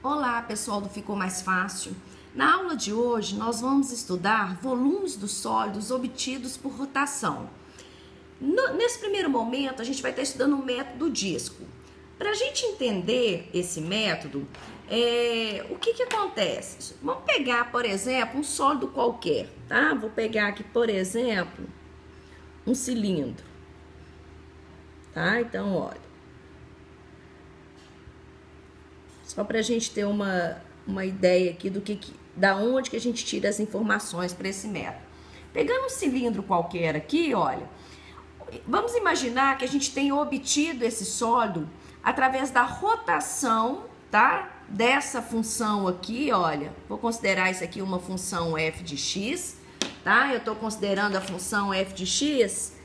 Olá, pessoal do Ficou Mais Fácil. Na aula de hoje, nós vamos estudar volumes dos sólidos obtidos por rotação. Nesse primeiro momento, a gente vai estar estudando o método disco. Para a gente entender esse método, o que acontece? Vamos pegar, por exemplo, um sólido qualquer, tá? Vou pegar aqui, por exemplo, um cilindro, tá? Então, olha. Só para a gente ter uma ideia aqui da onde que a gente tira as informações para esse método. Pegando um cilindro qualquer aqui, olha, vamos imaginar que a gente tenha obtido esse sólido através da rotação, tá? Dessa função aqui, olha, vou considerar isso aqui uma função f de x, tá? Eu estou considerando a função f de x,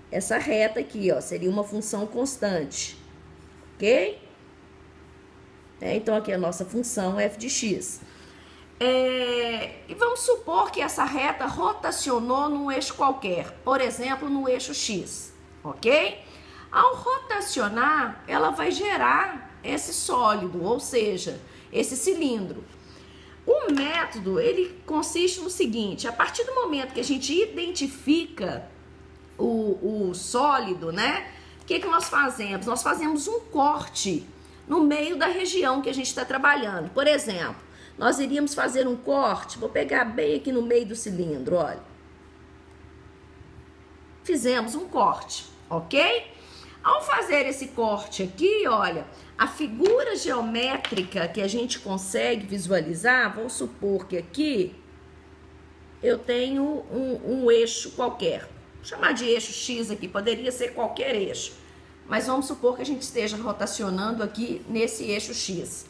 essa reta aqui, ó, seria uma função constante, ok? Então, aqui é a nossa função f de x. E vamos supor que essa reta rotacionou num eixo qualquer, por exemplo, no eixo x, ok? Ao rotacionar, ela vai gerar esse sólido, ou seja, esse cilindro. O método, ele consiste no seguinte: a partir do momento que a gente identifica o sólido, né? O que nós fazemos? Nós fazemos um corte no meio da região que a gente está trabalhando. Por exemplo, nós iríamos fazer um corte, vou pegar bem aqui no meio do cilindro, olha. Fizemos um corte, ok? Ao fazer esse corte aqui, olha, a figura geométrica que a gente consegue visualizar, vamos supor que aqui eu tenho um eixo qualquer. Vou chamar de eixo X aqui, poderia ser qualquer eixo. Mas vamos supor que a gente esteja rotacionando aqui nesse eixo X.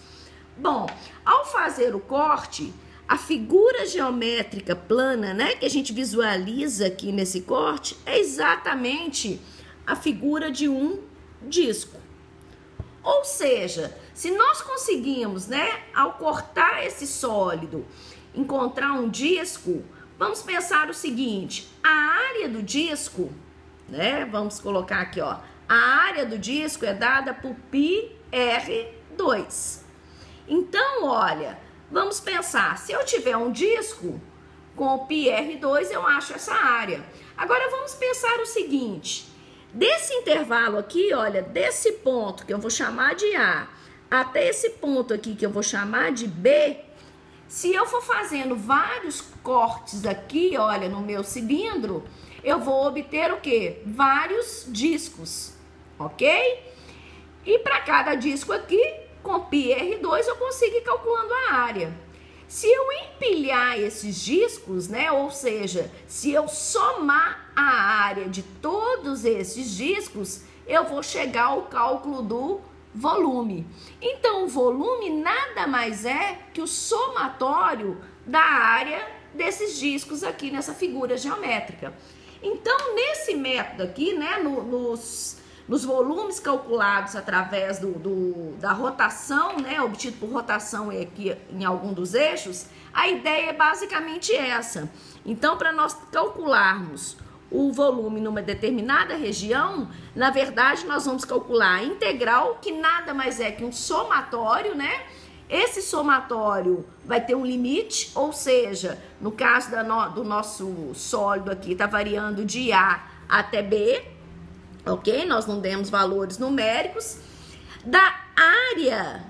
Bom, ao fazer o corte, a figura geométrica plana, né, que a gente visualiza aqui nesse corte, é exatamente a figura de um disco. Ou seja, se nós conseguimos, né, ao cortar esse sólido, encontrar um disco, vamos pensar o seguinte: a área do disco, né, vamos colocar aqui, ó, a área do disco é dada por πr2. Então, olha, vamos pensar, se eu tiver um disco com πr2, eu acho essa área. Agora, vamos pensar o seguinte: desse intervalo aqui, olha, desse ponto que eu vou chamar de A, até esse ponto aqui que eu vou chamar de B, se eu for fazendo vários cortes aqui, olha, no meu cilindro, eu vou obter o quê? Vários discos. Ok? E para cada disco aqui, com πr2, eu consigo ir calculando a área. Se eu empilhar esses discos, né? Ou seja, se eu somar a área de todos esses discos, eu vou chegar ao cálculo do volume. Então, o volume nada mais é que o somatório da área desses discos aqui nessa figura geométrica. Então, nesse método aqui, né? Nos volumes calculados através da rotação, né, obtido por rotação aqui em algum dos eixos, a ideia é basicamente essa. Então, para nós calcularmos o volume numa determinada região, na verdade, nós vamos calcular a integral, que nada mais é que um somatório, né? Esse somatório vai ter um limite, ou seja, no caso do nosso sólido aqui, está variando de A até B, ok? Nós não demos valores numéricos da área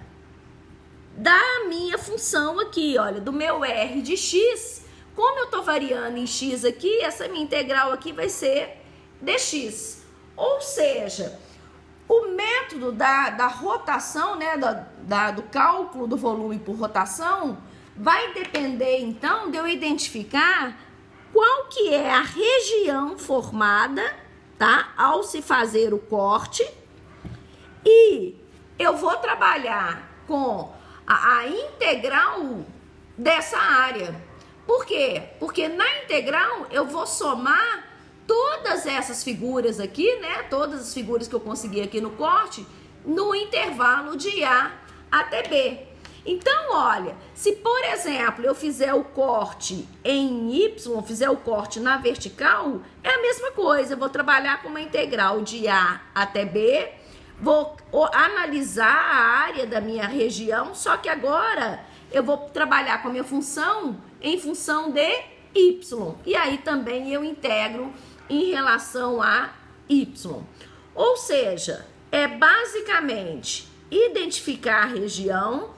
da minha função aqui, olha, do meu R de X. Como eu tô variando em X aqui, essa minha integral aqui vai ser dx. Ou seja, o método da rotação, né, do cálculo do volume por rotação, vai depender, então, de eu identificar qual que é a região formada, tá? Ao se fazer o corte, e eu vou trabalhar com a integral dessa área. Por quê? Porque na integral eu vou somar todas essas figuras aqui, né? Todas as figuras que eu consegui aqui no corte, no intervalo de A até B. Então, olha, se por exemplo eu fizer o corte em Y, fizer o corte na vertical, é a mesma coisa. Eu vou trabalhar com uma integral de A até B, vou analisar a área da minha região, só que agora eu vou trabalhar com a minha função em função de y. E aí também eu integro em relação a y. Ou seja, é basicamente identificar a região,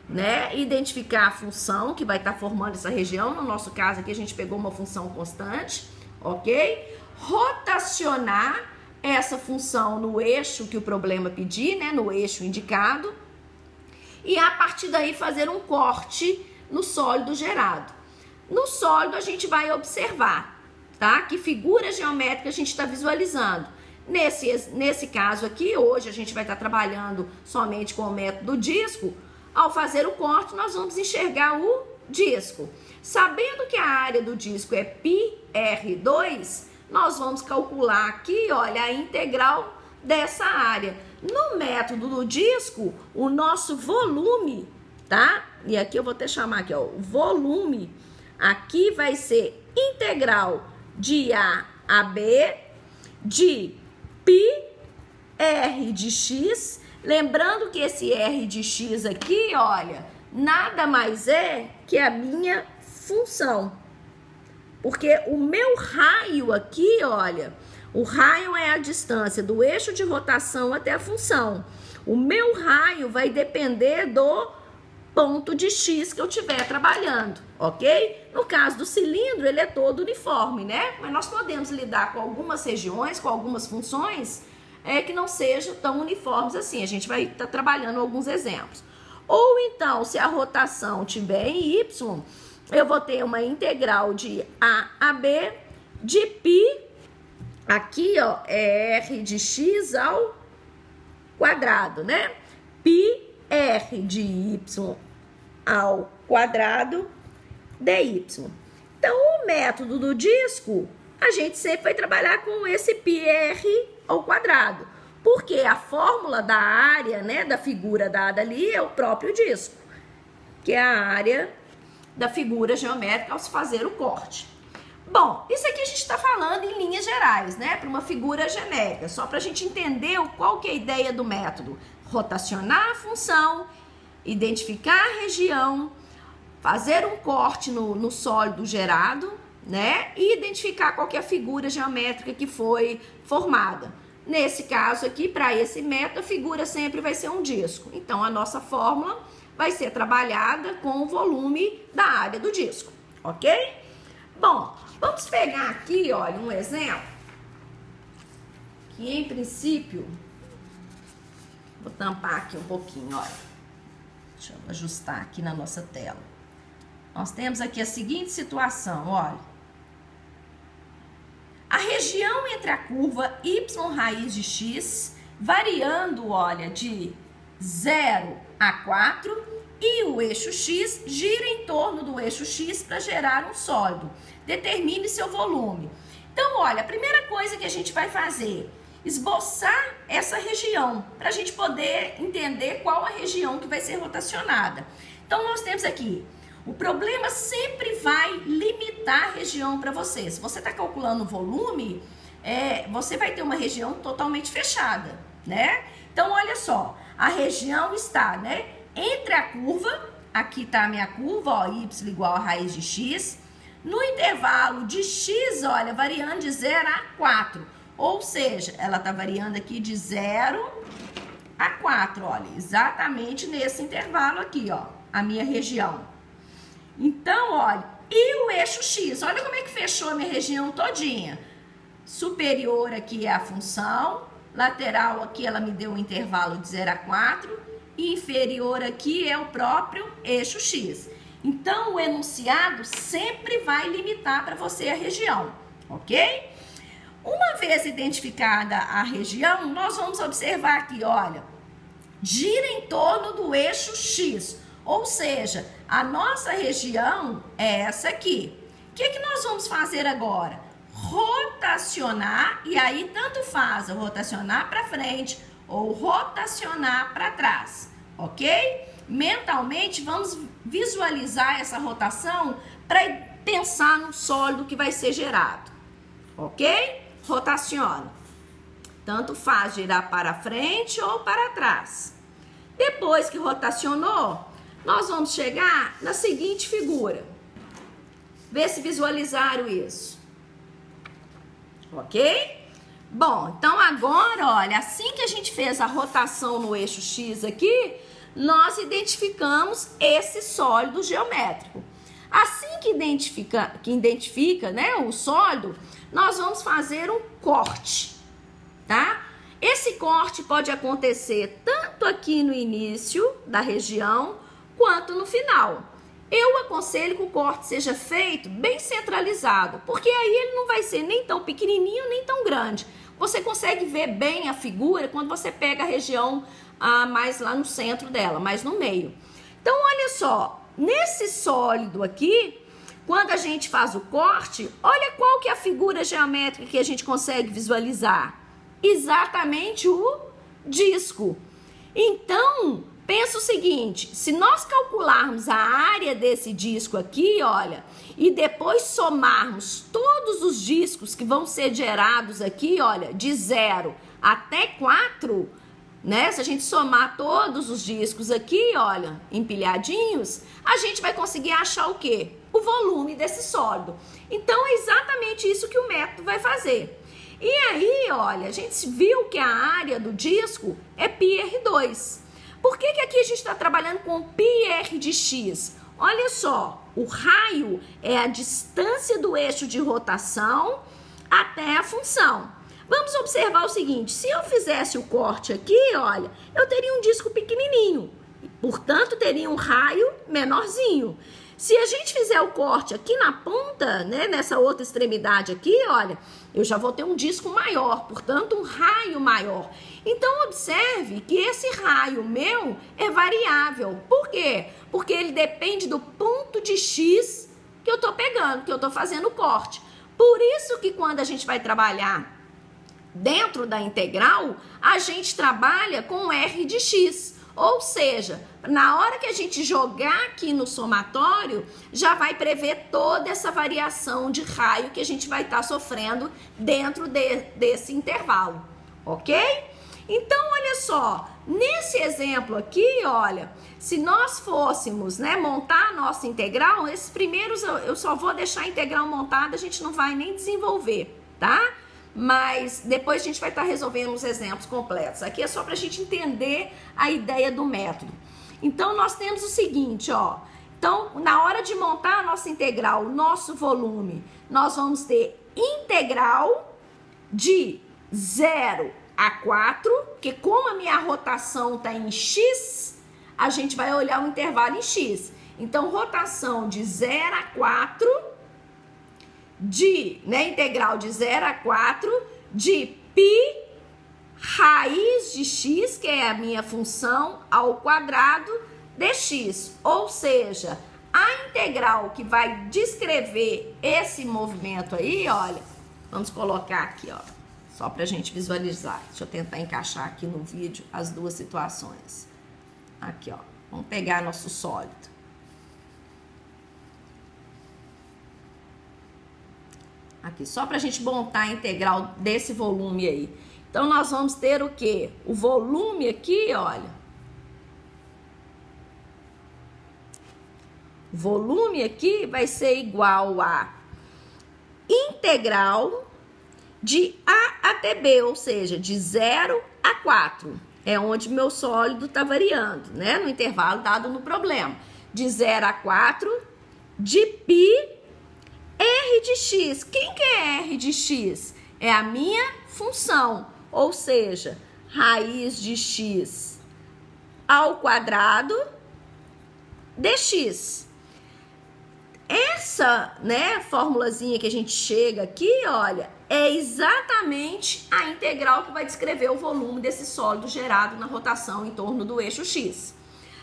né? Identificar a função que vai estar formando essa região. No nosso caso aqui a gente pegou uma função constante, ok? Rotacionar essa função no eixo que o problema pedir, né? No eixo indicado. E a partir daí fazer um corte no sólido gerado. No sólido a gente vai observar, tá? Que figura geométrica a gente está visualizando. Nesse caso aqui, hoje a gente vai estar trabalhando somente com o método disco. Ao fazer o corte, nós vamos enxergar o disco. Sabendo que a área do disco é πr2, nós vamos calcular aqui, olha, a integral dessa área. No método do disco, o nosso volume, tá? E aqui eu vou até chamar aqui, ó, o volume. Aqui vai ser integral de A a B de πr de x. Lembrando que esse r de x aqui, olha, nada mais é que a minha função. Porque o meu raio aqui, olha, o raio é a distância do eixo de rotação até a função. O meu raio vai depender do ponto de x que eu estiver trabalhando, ok? No caso do cilindro, ele é todo uniforme, né? Mas nós podemos lidar com algumas regiões, com algumas funções que não sejam tão uniformes assim. A gente vai estar trabalhando alguns exemplos. Ou então, se a rotação tiver em y, eu vou ter uma integral de A a B de π, aqui, ó, é r de x ao quadrado, né? πr de y ao quadrado dy. Então, o método do disco, a gente sempre vai trabalhar com esse πr ao quadrado, porque a fórmula da área, né, da figura dada ali é o próprio disco, que é a área da figura geométrica ao se fazer o corte. Bom, isso aqui a gente está falando em linhas gerais, né, para uma figura genérica, só para a gente entender qual que é a ideia do método. Rotacionar a função, identificar a região, fazer um corte no sólido gerado, né, e identificar qual que é a figura geométrica que foi formada. Nesse caso aqui, para esse método, a figura sempre vai ser um disco. Então, a nossa fórmula vai ser trabalhada com o volume da área do disco, ok? Bom, vamos pegar aqui, olha, um exemplo que, em princípio, vou tampar aqui um pouquinho, olha. Deixa eu ajustar aqui na nossa tela. Nós temos aqui a seguinte situação, olha. A região entre a curva y raiz de x, variando, olha, de 0 a 4, e o eixo x gira em torno do eixo x para gerar um sólido. Determine seu volume. Então, olha, a primeira coisa que a gente vai fazer, esboçar essa região, para a gente poder entender qual a região que vai ser rotacionada. Então, nós temos aqui, o problema sempre vai limitar a região para você. Se você está calculando o volume, você vai ter uma região totalmente fechada, né? Então, olha só, a região está, né, entre a curva, aqui está a minha curva, ó, y igual a raiz de x, no intervalo de x, olha, variando de 0 a 4, ou seja, ela está variando aqui de 0 a 4, olha, exatamente nesse intervalo aqui, ó, a minha região. Então, olha, e o eixo x, olha como é que fechou a minha região todinha. Superior aqui é a função, lateral aqui ela me deu um intervalo de 0 a 4, e inferior aqui é o próprio eixo x. Então, o enunciado sempre vai limitar para você a região, ok? Uma vez identificada a região, nós vamos observar aqui, olha, gira em torno do eixo x, ou seja, a nossa região é essa aqui. O que nós vamos fazer agora? Rotacionar, e aí tanto faz eu rotacionar para frente ou rotacionar para trás, ok? Mentalmente, vamos visualizar essa rotação para pensar no sólido que vai ser gerado, ok? Rotaciona. Tanto faz girar para frente ou para trás. Depois que rotacionou, nós vamos chegar na seguinte figura. Vê se visualizaram isso. Ok? Bom, então agora, olha, assim que a gente fez a rotação no eixo X aqui, nós identificamos esse sólido geométrico. Assim que identifica, né, o sólido, nós vamos fazer um corte, tá? Esse corte pode acontecer tanto aqui no início da região, quanto no final. Eu aconselho que o corte seja feito bem centralizado, porque aí ele não vai ser nem tão pequenininho, nem tão grande. Você consegue ver bem a figura quando você pega a região mais lá no centro dela, mais no meio. Então, olha só, nesse sólido aqui, quando a gente faz o corte, olha qual que é a figura geométrica que a gente consegue visualizar. Exatamente o disco. Então, pensa o seguinte, se nós calcularmos a área desse disco aqui, olha, e depois somarmos todos os discos que vão ser gerados aqui, olha, de 0 até 4, né? Se a gente somar todos os discos aqui, olha, empilhadinhos, a gente vai conseguir achar o quê? O volume desse sólido. Então, é exatamente isso que o método vai fazer. E aí, olha, a gente viu que a área do disco é πr2. Por que aqui a gente está trabalhando com πr de x? Olha só, o raio é a distância do eixo de rotação até a função. Vamos observar o seguinte, se eu fizesse o corte aqui, olha, eu teria um disco pequenininho, portanto teria um raio menorzinho. Se a gente fizer o corte aqui na ponta, né, nessa outra extremidade aqui, olha, eu já vou ter um disco maior, portanto um raio maior. Então observe que esse raio meu é variável. Por quê? Porque ele depende do ponto de X que eu tô pegando, que eu tô fazendo o corte. Por isso que quando a gente vai trabalhar dentro da integral, a gente trabalha com R de X. Ou seja, na hora que a gente jogar aqui no somatório, já vai prever toda essa variação de raio que a gente vai estar sofrendo dentro desse intervalo, ok? Então, olha só, nesse exemplo aqui, olha, se nós fôssemos, né, montar a nossa integral, esses primeiros eu só vou deixar a integral montada, a gente não vai nem desenvolver, tá? Mas depois a gente vai estar resolvendo os exemplos completos. Aqui é só para a gente entender a ideia do método. Então, nós temos o seguinte, ó. Então, na hora de montar a nossa integral, o nosso volume, nós vamos ter integral de 0 a 4, que como a minha rotação está em x, a gente vai olhar o intervalo em x. Então, rotação de 0 a 4... integral de 0 a 4 de π raiz de x, que é a minha função, ao quadrado dx. Ou seja, a integral que vai descrever esse movimento aí, olha, vamos colocar aqui, ó, só pra gente visualizar. Deixa eu tentar encaixar aqui no vídeo as duas situações. Aqui, ó, vamos pegar nosso sólido. Aqui, só para a gente montar a integral desse volume aí. Então, nós vamos ter o quê? O volume aqui, olha. O volume aqui vai ser igual a integral de A até B, ou seja, de 0 a 4. É onde meu sólido está variando, né? No intervalo dado no problema. De 0 a 4 de π R de x. Quem que é R de x? É a minha função, ou seja, raiz de x ao quadrado dx. Essa, né, formulazinha que a gente chega aqui, olha, é exatamente a integral que vai descrever o volume desse sólido gerado na rotação em torno do eixo x.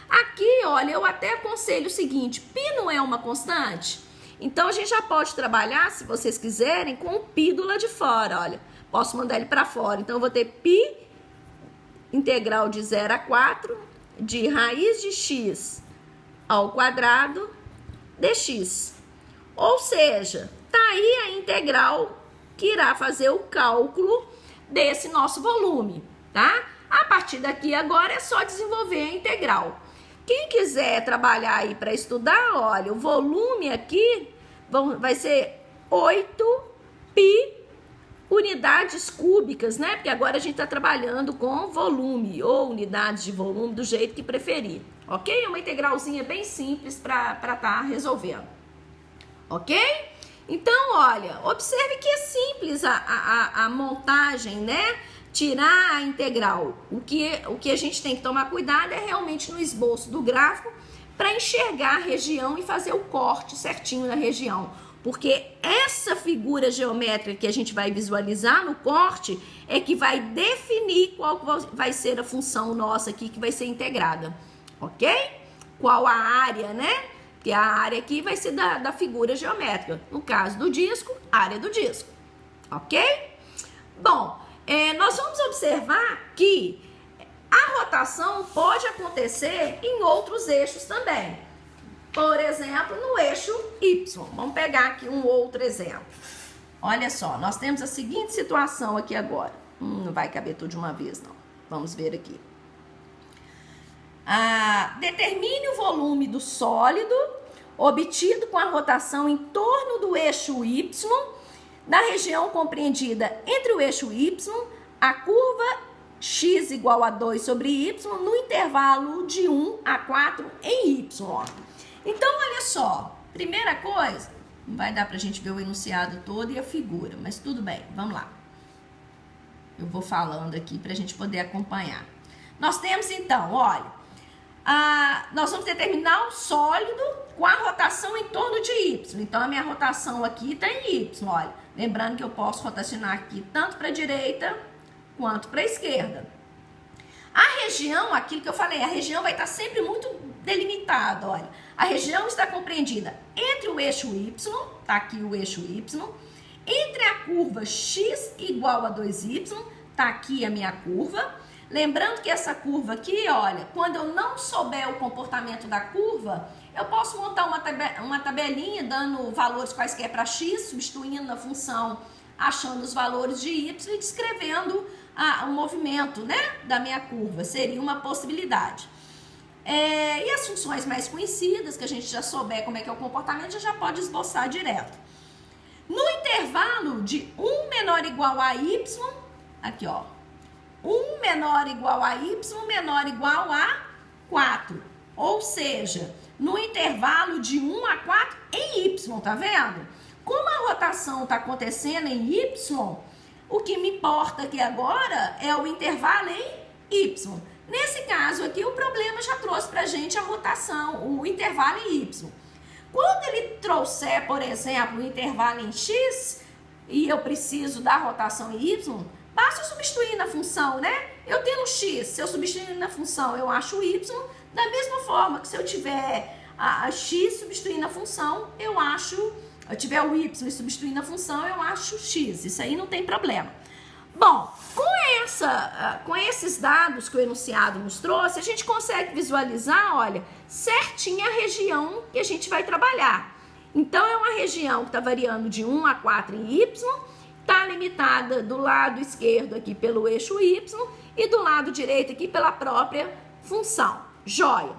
Aqui, olha, eu até aconselho o seguinte, π não é uma constante? Então, a gente já pode trabalhar, se vocês quiserem, com o π do lado de fora, olha. Posso mandar ele para fora. Então, eu vou ter π integral de 0 a 4 de raiz de x ao quadrado dx. Ou seja, tá aí a integral que irá fazer o cálculo desse nosso volume, tá? A partir daqui agora é só desenvolver a integral. Quem quiser trabalhar aí para estudar, olha, o volume aqui vai ser 8π unidades cúbicas, né? Porque agora a gente está trabalhando com volume ou unidades de volume, do jeito que preferir, ok? É uma integralzinha bem simples para estar resolvendo, ok? Então, olha, observe que é simples a montagem, né? Tirar a integral. O que a gente tem que tomar cuidado é realmente no esboço do gráfico para enxergar a região e fazer o corte certinho na região. Porque essa figura geométrica que a gente vai visualizar no corte é que vai definir qual vai ser a função nossa aqui que vai ser integrada, ok? Qual a área, né? Porque a área aqui vai ser da figura geométrica. No caso do disco, área do disco, ok? Bom, nós vamos observar que a rotação pode acontecer em outros eixos também. Por exemplo, no eixo Y. Vamos pegar aqui um outro exemplo. Olha só, nós temos a seguinte situação aqui agora. Não vai caber tudo de uma vez, não. Vamos ver aqui. Determine o volume do sólido obtido com a rotação em torno do eixo Y, da região compreendida entre o eixo Y, a curva x igual a 2 sobre y, no intervalo de 1 a 4 em y. Então, olha só, primeira coisa, não vai dar pra gente ver o enunciado todo e a figura, mas tudo bem, vamos lá. Eu vou falando aqui pra gente poder acompanhar. Nós temos então, olha, nós vamos determinar o sólido com a rotação em torno de y. Então, a minha rotação aqui tá em y, olha. Lembrando que eu posso rotacionar aqui tanto pra direita quanto pra esquerda. A região, aquilo que eu falei, a região vai estar sempre muito delimitada, olha. A região está compreendida entre o eixo Y, tá aqui o eixo Y, entre a curva x igual a 2y, tá aqui a minha curva. Lembrando que essa curva aqui, olha, quando eu não souber o comportamento da curva, eu posso montar uma tabelinha dando valores quaisquer para x, substituindo na função, achando os valores de y e descrevendo o movimento, né, da minha curva. Seria uma possibilidade. E as funções mais conhecidas, que a gente já souber como é que é o comportamento, já pode esboçar direto. No intervalo de 1 menor ou igual a y, aqui ó, 1 menor ou igual a y menor ou igual a 4. Ou seja, no intervalo de 1 a 4 em y, tá vendo? Como a rotação está acontecendo em y, o que me importa aqui agora é o intervalo em y. Nesse caso aqui, o problema já trouxe pra gente a rotação, o intervalo em y. Quando ele trouxer, por exemplo, o intervalo em x, e eu preciso da rotação em y, basta eu substituir na função, né? Eu tenho x, se eu substituir na função, eu acho y. Da mesma forma que se eu tiver a x substituir na função, eu tiver o y e substituir na função, eu acho x. Isso aí não tem problema. Bom, com esses dados que o enunciado nos trouxe, a gente consegue visualizar, olha, certinho a região que a gente vai trabalhar. Então, é uma região que está variando de 1 a 4 em y, está limitada do lado esquerdo aqui pelo eixo y e do lado direito aqui pela própria função. Joia!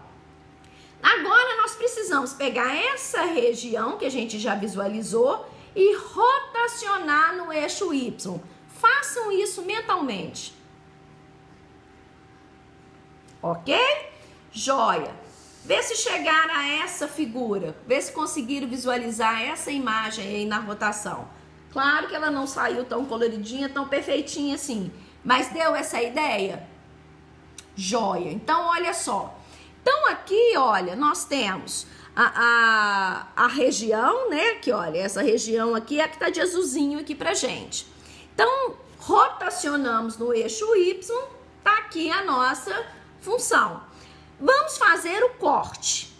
Agora, nós precisamos pegar essa região que a gente já visualizou e rotacionar no eixo y. Façam isso mentalmente. Ok? Joia. Vê se chegaram a essa figura. Vê se conseguiram visualizar essa imagem aí na rotação. Claro que ela não saiu tão coloridinha, tão perfeitinha assim. Mas deu essa ideia? Joia. Então, olha só. Então, aqui, olha, nós temos a região, né? Que, olha, essa região aqui é a que tá de azulzinho aqui pra gente. Então, rotacionamos no eixo Y, tá aqui a nossa função. Vamos fazer o corte.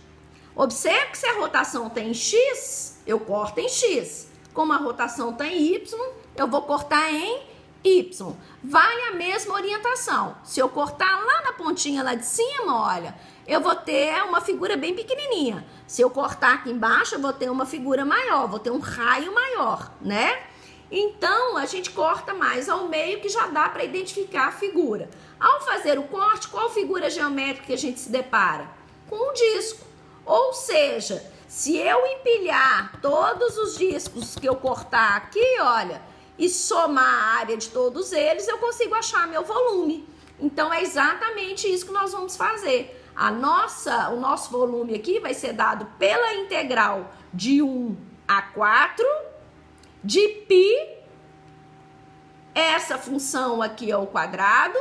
Observe que se a rotação tem X, eu corto em X. Como a rotação tem Y, eu vou cortar em Y. Vale a mesma orientação. Se eu cortar lá na pontinha lá de cima, olha, eu vou ter uma figura bem pequenininha. Se eu cortar aqui embaixo, eu vou ter uma figura maior, vou ter um raio maior, né? Então, a gente corta mais ao meio, que já dá para identificar a figura. Ao fazer o corte, qual figura geométrica que a gente se depara? Com um disco. Ou seja, se eu empilhar todos os discos que eu cortar aqui, olha, e somar a área de todos eles, eu consigo achar meu volume. Então, é exatamente isso que nós vamos fazer. O nosso volume aqui vai ser dado pela integral de 1 a 4 de π, essa função aqui ao quadrado,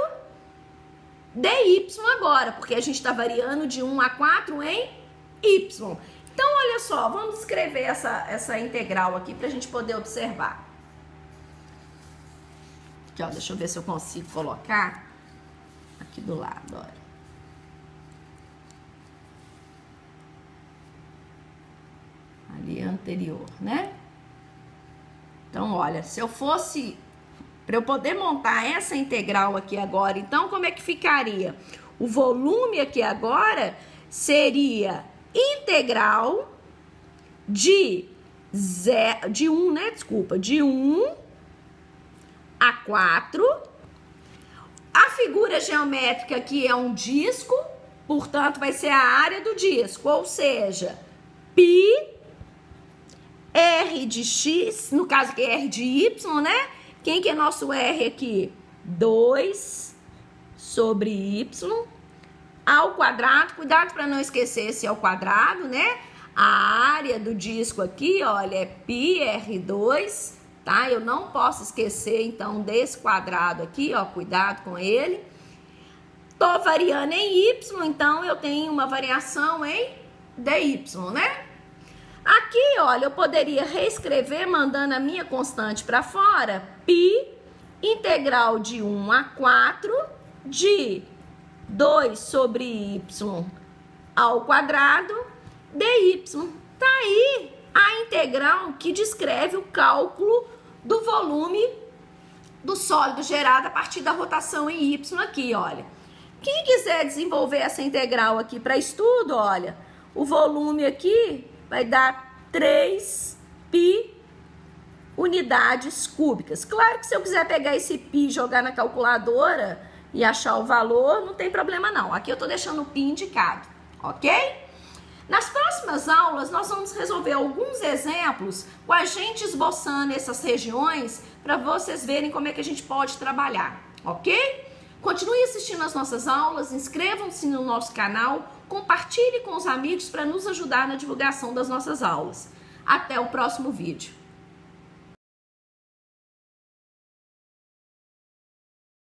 dy agora, porque a gente está variando de 1 a 4 em y. Então, olha só, vamos escrever essa integral aqui para a gente poder observar. Aqui, ó, deixa eu ver se eu consigo colocar aqui do lado, olha. Ali anterior, né? Então, olha, se eu fosse, para eu poder montar essa integral aqui agora, então como é que ficaria? O volume aqui agora seria integral de 1 a 4. A figura geométrica aqui é um disco, portanto vai ser a área do disco, ou seja, π R de x, no caso aqui é R de y, né? Quem que é nosso R aqui? 2 sobre y ao quadrado. Cuidado para não esquecer esse ao quadrado, né? A área do disco aqui, olha, é πr2, tá? Eu não posso esquecer, então, desse quadrado aqui, ó, cuidado com ele. Tô variando em y, então eu tenho uma variação em dy, né? Aqui, olha, eu poderia reescrever mandando a minha constante para fora, π integral de 1 a 4 de 2 sobre y ao quadrado dy. Tá aí a integral que descreve o cálculo do volume do sólido gerado a partir da rotação em y aqui, olha. Quem quiser desenvolver essa integral aqui para estudo, olha, o volume aqui vai dar 3π unidades cúbicas. Claro que se eu quiser pegar esse π e jogar na calculadora e achar o valor, não tem problema não. Aqui eu tô deixando o π indicado, ok? Nas próximas aulas, nós vamos resolver alguns exemplos com a gente esboçando essas regiões para vocês verem como é que a gente pode trabalhar, ok? Continue assistindo as nossas aulas, inscrevam-se no nosso canal, compartilhe com os amigos para nos ajudar na divulgação das nossas aulas. Até o próximo vídeo.